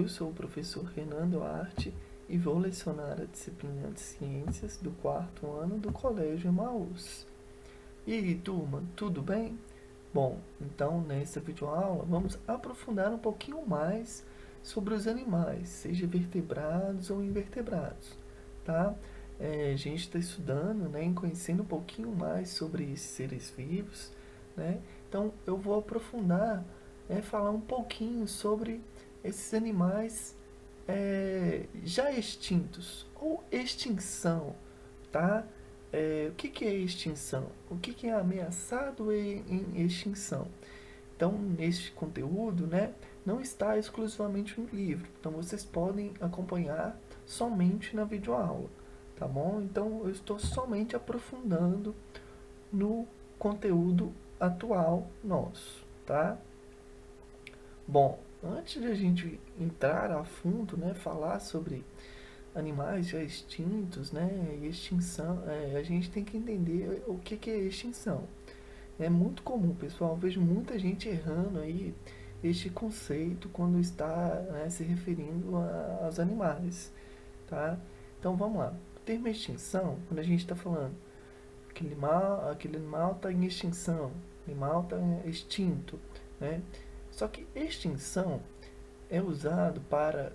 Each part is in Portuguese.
Eu sou o professor Renan Duarte e vou lecionar a disciplina de Ciências do 4º ano do Colégio Emaús. E aí, turma, tudo bem? Bom, então nesta videoaula vamos aprofundar um pouquinho mais sobre os animais, seja vertebrados ou invertebrados, tá? A gente está estudando, né, e conhecendo um pouquinho mais sobre esses seres vivos, né? Então eu vou aprofundar, falar um pouquinho sobre esses animais já extintos ou extinção, tá? O que é extinção? O que é ameaçado em extinção? Então, neste conteúdo, né, não está exclusivamente no livro. Então, vocês podem acompanhar somente na videoaula, tá bom? Então, eu estou somente aprofundando no conteúdo atual nosso, tá? Bom, antes de a gente entrar a fundo, né, falar sobre animais já extintos, né, e extinção, a gente tem que entender o que é extinção. É muito comum, pessoal, eu vejo muita gente errando aí este conceito quando está, né, se referindo aos animais, tá? Então vamos lá. O termo extinção, quando a gente está falando aquele animal está em extinção, animal está extinto, né? Só que extinção é usado para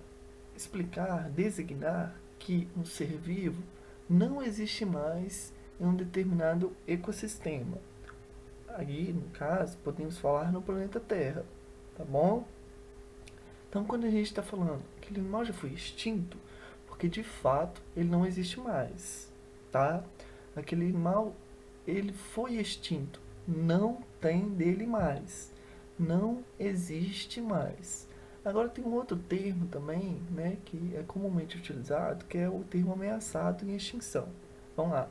explicar, designar que um ser vivo não existe mais em um determinado ecossistema. Aí, no caso, podemos falar no planeta Terra, tá bom? Então, quando a gente está falando que aquele animal já foi extinto, porque de fato ele não existe mais, tá? Aquele animal, ele foi extinto, não tem dele mais, não existe mais. Agora tem um outro termo também, né, que é comumente utilizado, que é o termo ameaçado em extinção. Vamos lá,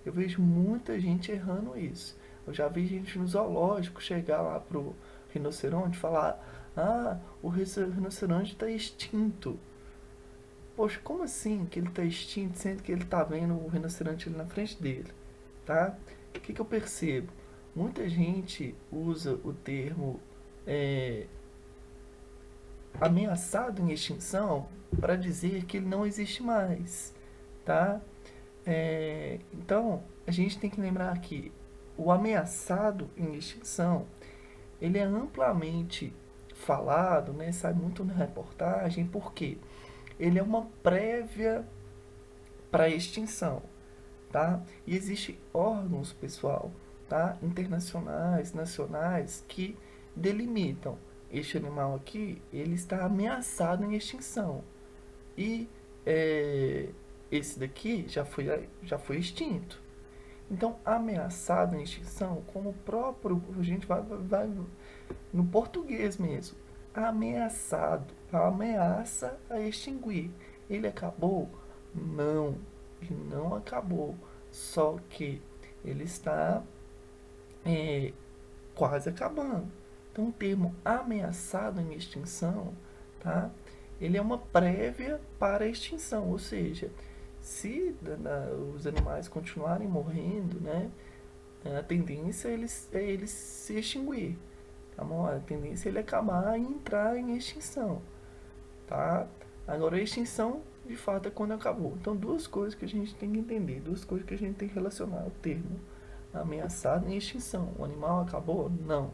eu vejo muita gente errando isso. Eu já vi gente no zoológico chegar lá pro rinoceronte e falar: ah, o rinoceronte está extinto. Poxa, como assim que ele está extinto, sendo que ele está vendo o rinoceronte ali na frente dele, tá? O que eu percebo? Muita gente usa o termo ameaçado em extinção para dizer que ele não existe mais, tá? Então, a gente tem que lembrar que o ameaçado em extinção, ele é amplamente falado, né? Sai muito na reportagem, porque ele é uma prévia para a extinção, tá? E existem órgãos, pessoal, tá? Internacionais, nacionais, que delimitam este animal aqui, ele está ameaçado em extinção. E esse daqui já foi extinto. Então, ameaçado em extinção, como o próprio, a gente vai no português mesmo, ameaçado, a ameaça a extinguir. Ele acabou? Não, ele não acabou, só que ele está quase acabando. Então, o termo ameaçado em extinção, tá? Ele é uma prévia para a extinção, ou seja, se os animais continuarem morrendo, né, a tendência é eles se extinguir, tá bom? A tendência é ele acabar e entrar em extinção, tá? Agora, a extinção, de fato, é quando acabou. Então, duas coisas que a gente tem que entender, duas coisas que a gente tem que relacionar. O termo ameaçado em extinção. O animal acabou? Não.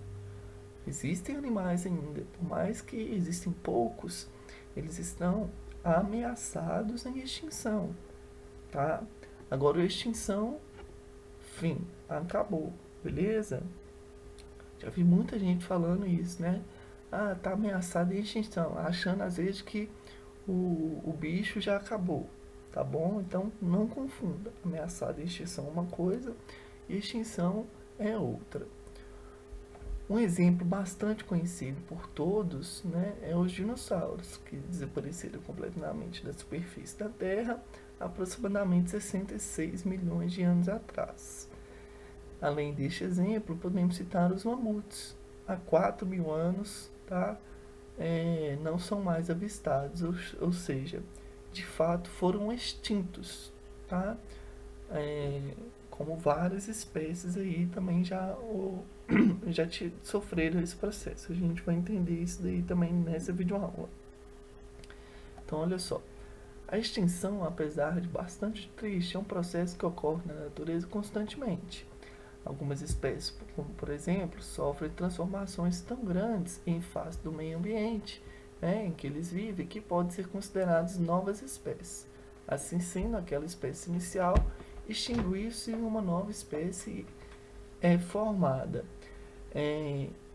Existem animais ainda, por mais que existem poucos, eles estão ameaçados em extinção, tá? Agora, a extinção, fim, acabou, beleza? Já vi muita gente falando isso, né? Ah, tá ameaçado em extinção, achando às vezes que o bicho já acabou, tá bom? Então, não confunda. Ameaçado em extinção é uma coisa e extinção é outra. Um exemplo bastante conhecido por todos, né, é os dinossauros, que desapareceram completamente da superfície da Terra há aproximadamente 66 milhões de anos atrás. Além deste exemplo, podemos citar os mamutes. Há 4 mil anos, tá, não são mais avistados, ou seja, de fato foram extintos, tá? Como várias espécies aí também já sofreram esse processo. A gente vai entender isso daí também nessa videoaula. Então, olha só. A extinção, apesar de bastante triste, é um processo que ocorre na natureza constantemente. Algumas espécies, como por exemplo, sofrem transformações tão grandes em face do meio ambiente, né, em que eles vivem, que podem ser consideradas novas espécies. Assim sendo, aquela espécie inicial extinguir-se e uma nova espécie é formada.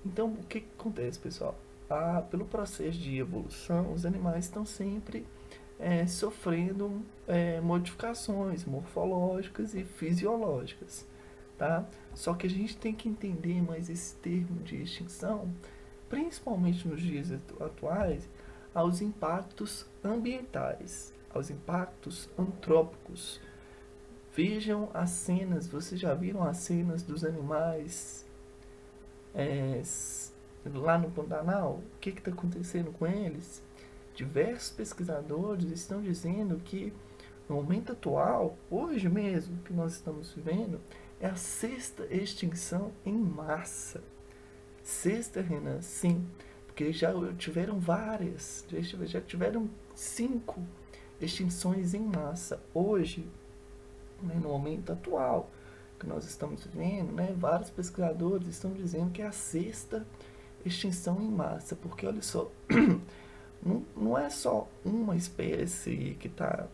Então, o que acontece, pessoal? Pelo processo de evolução, os animais estão sempre sofrendo modificações morfológicas e fisiológicas, tá? Só que a gente tem que entender mais esse termo de extinção, principalmente nos dias atuais, aos impactos ambientais, aos impactos antrópicos. Vejam as cenas, vocês já viram as cenas dos animais lá no Pantanal? O que está acontecendo com eles? Diversos pesquisadores estão dizendo que no momento atual, hoje mesmo que nós estamos vivendo, é a sexta extinção em massa. Sexta, Renan, sim, porque já tiveram várias, já tiveram 5 extinções em massa. Hoje, né, no momento atual que nós estamos vivendo, né, vários pesquisadores estão dizendo que é a sexta extinção em massa, porque olha só, não é só uma espécie que está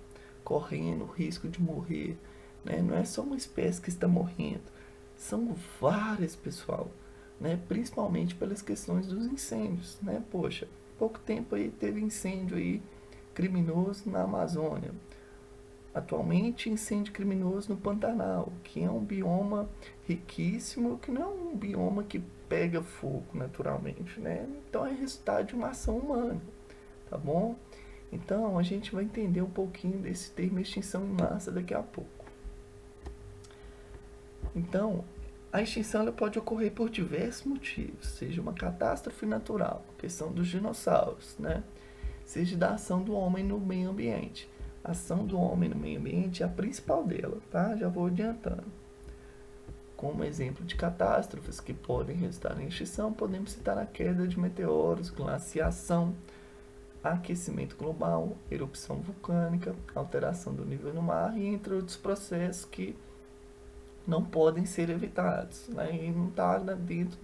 correndo risco de morrer, né? Não é só uma espécie que está morrendo, são várias, pessoal, né? Principalmente pelas questões dos incêndios, né? Poxa, pouco tempo aí teve incêndio aí criminoso na Amazônia. Atualmente, incêndio criminoso no Pantanal, que é um bioma riquíssimo, que não é um bioma que pega fogo naturalmente, né? Então é resultado de uma ação humana, tá bom? Então a gente vai entender um pouquinho desse termo extinção em massa daqui a pouco. Então, a extinção ela pode ocorrer por diversos motivos, seja uma catástrofe natural, questão dos dinossauros, né? Seja da ação do homem no meio ambiente. A ação do homem no meio ambiente é a principal dela, tá? Já vou adiantando. Como exemplo de catástrofes que podem resultar em extinção, podemos citar a queda de meteoros, glaciação, aquecimento global, erupção vulcânica, alteração do nível do mar e entre outros processos que não podem ser evitados, né? E não está dentro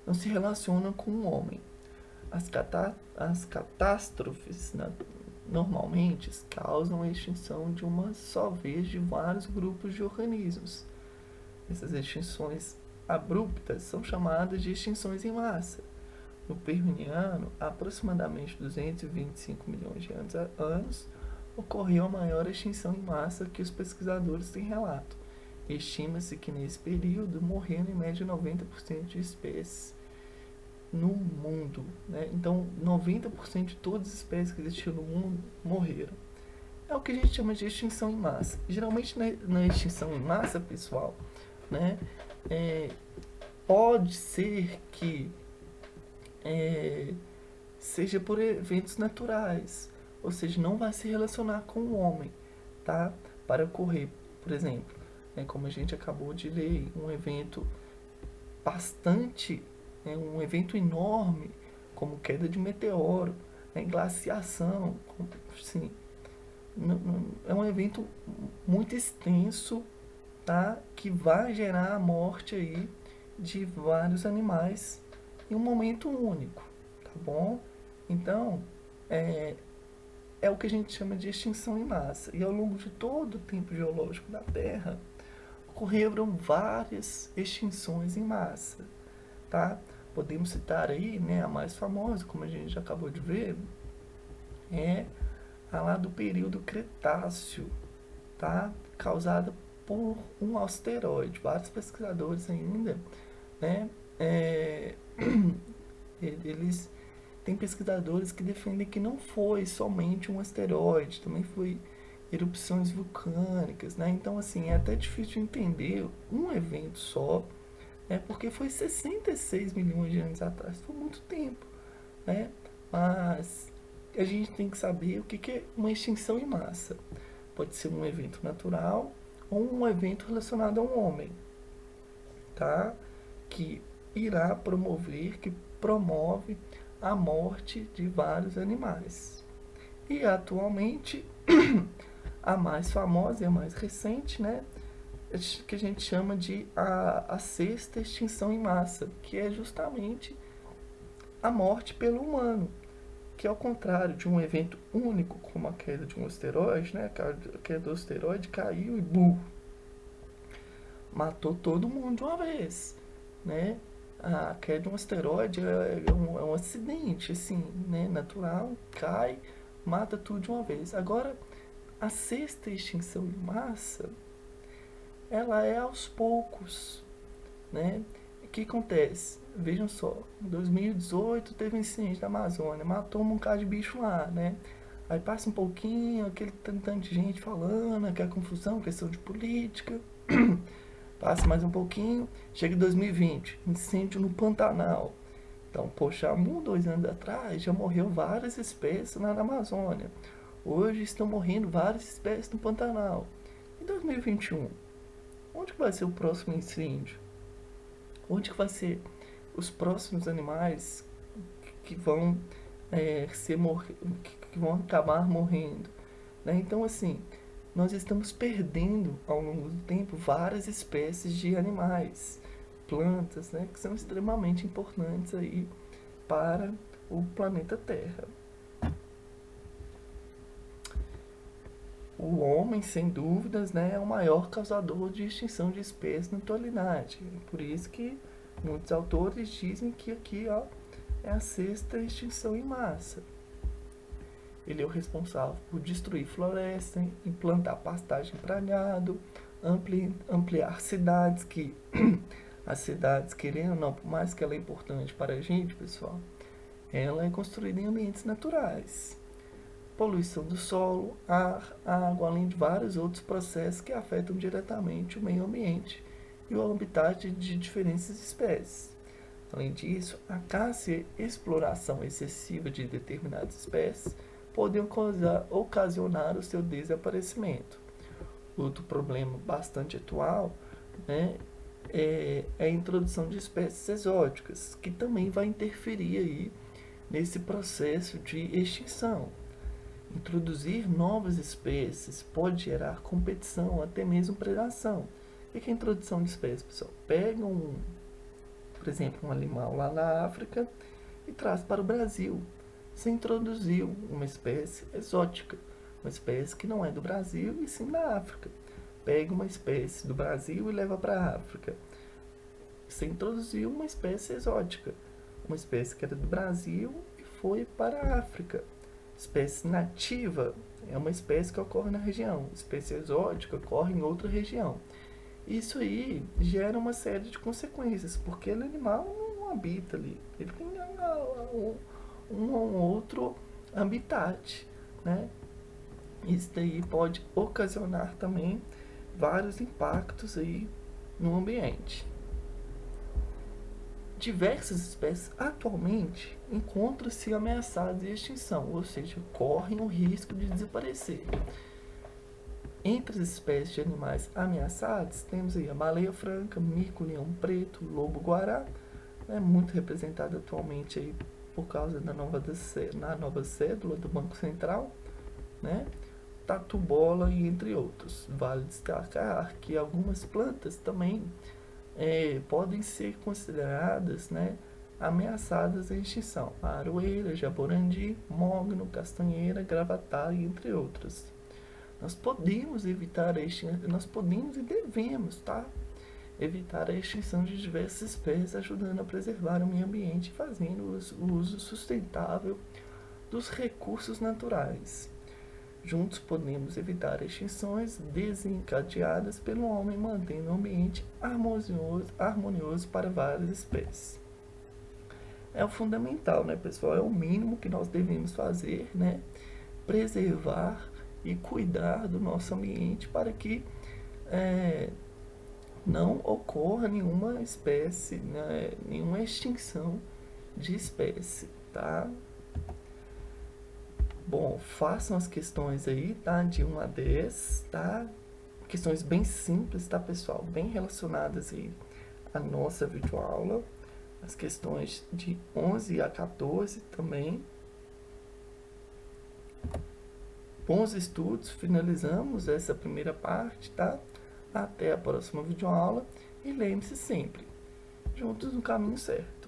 não se relacionam com o homem. As catástrofes, né, normalmente causam a extinção de uma só vez de vários grupos de organismos. Essas extinções abruptas são chamadas de extinções em massa. No Permiano, aproximadamente 225 milhões de anos, ocorreu a maior extinção em massa que os pesquisadores têm relato. Estima-se que nesse período morreram em média 90% de espécies no mundo, né? Então, 90% de todas as espécies que existiam no mundo morreram. É o que a gente chama de extinção em massa. Geralmente, na extinção em massa, pessoal, né, pode ser que seja por eventos naturais, ou seja, não vai se relacionar com o homem, tá? Para ocorrer, por exemplo, como a gente acabou de ler, um evento bastante, um evento enorme, como queda de meteoro, glaciação, assim, é um evento muito extenso, tá? Que vai gerar a morte aí de vários animais em um momento único, tá bom? Então, é o que a gente chama de extinção em massa. E ao longo de todo o tempo geológico da Terra, ocorreram várias extinções em massa, tá? Podemos citar aí, né, a mais famosa, como a gente já acabou de ver, é a lá do período Cretáceo, tá? Causada por um asteroide. Vários pesquisadores ainda, né, eles têm pesquisadores que defendem que não foi somente um asteroide, também foi erupções vulcânicas, né? Então, assim, é até difícil de entender um evento só, porque foi 66 milhões de anos atrás, foi muito tempo, né? Mas a gente tem que saber o que é uma extinção em massa. Pode ser um evento natural ou um evento relacionado ao homem, tá? Que promove a morte de vários animais. E atualmente, a mais famosa e a mais recente, né, que a gente chama de a sexta extinção em massa, que é justamente a morte pelo humano, que ao contrário de um evento único, como a queda de um asteroide, né, a queda do asteroide caiu e matou todo mundo de uma vez, né? A queda de um asteroide é um acidente, assim, né, natural, cai, mata tudo de uma vez. Agora, a sexta extinção em massa, ela é aos poucos, né? O que acontece? Vejam só, em 2018 teve um incêndio na Amazônia, matou um bocado de bicho lá, né? Aí passa um pouquinho, aquele tanto de gente falando, aquela confusão, questão de política. Passa mais um pouquinho, chega em 2020, incêndio no Pantanal. Então, poxa, há 2 anos atrás já morreu várias espécies lá na Amazônia. Hoje estão morrendo várias espécies no Pantanal. Em 2021, onde que vai ser o próximo incêndio? Onde que vai ser os próximos animais que vão que vão acabar morrendo, né? Então, assim, nós estamos perdendo ao longo do tempo várias espécies de animais, plantas, né, que são extremamente importantes aí para o planeta Terra. O homem, sem dúvidas, né, é o maior causador de extinção de espécies na atualidade. Por isso que muitos autores dizem que aqui, ó, é a sexta extinção em massa. Ele é o responsável por destruir floresta, implantar pastagem para gado, ampliar cidades que as cidades, querendo ou não, por mais que ela é importante para a gente, pessoal, ela é construída em ambientes naturais. Poluição do solo, ar, água, além de vários outros processos que afetam diretamente o meio ambiente e o habitat de diferentes espécies. Além disso, a caça e exploração excessiva de determinadas espécies podem ocasionar o seu desaparecimento. Outro problema bastante atual, né, é a introdução de espécies exóticas, que também vai interferir aí nesse processo de extinção. Introduzir novas espécies pode gerar competição, até mesmo predação. O que é a introdução de espécies, pessoal? Pega por exemplo, um animal lá na África e traz para o Brasil. Você introduziu uma espécie exótica, uma espécie que não é do Brasil e sim da África. Pega uma espécie do Brasil e leva para a África. Você introduziu uma espécie exótica, uma espécie que era do Brasil e foi para a África. Espécie nativa é uma espécie que ocorre na região, espécie exótica ocorre em outra região. Isso aí gera uma série de consequências, porque o animal não habita ali, ele tem um ou outro habitat, né? Isso daí pode ocasionar também vários impactos aí no ambiente. Diversas espécies atualmente encontram-se ameaçadas de extinção, ou seja, correm o risco de desaparecer. Entre as espécies de animais ameaçados, temos aí a baleia franca, mico-leão preto, lobo-guará, né, muito representada atualmente aí por causa da nova cédula do Banco Central, né, tatu-bola e entre outros. Vale destacar que algumas plantas também podem ser consideradas, né, ameaçadas à extinção. A aroeira, jaborandi, mogno, castanheira, gravatar e entre outras. Nós podemos evitar a extinção, nós podemos e devemos, tá? Evitar a extinção de diversas espécies, ajudando a preservar o meio ambiente e fazendo o uso sustentável dos recursos naturais. Juntos podemos evitar extinções desencadeadas pelo homem, mantendo o ambiente harmonioso para várias espécies. É o fundamental, né, pessoal? É o mínimo que nós devemos fazer, né? Preservar e cuidar do nosso ambiente para que não ocorra nenhuma espécie, né, nenhuma extinção de espécie, tá? Bom, façam as questões aí, tá? De 1 a 10, tá? Questões bem simples, tá, pessoal? Bem relacionadas aí à nossa videoaula. As questões de 11 a 14 também. Bons estudos, finalizamos essa primeira parte, tá? Até a próxima videoaula e lembre-se sempre, juntos no caminho certo.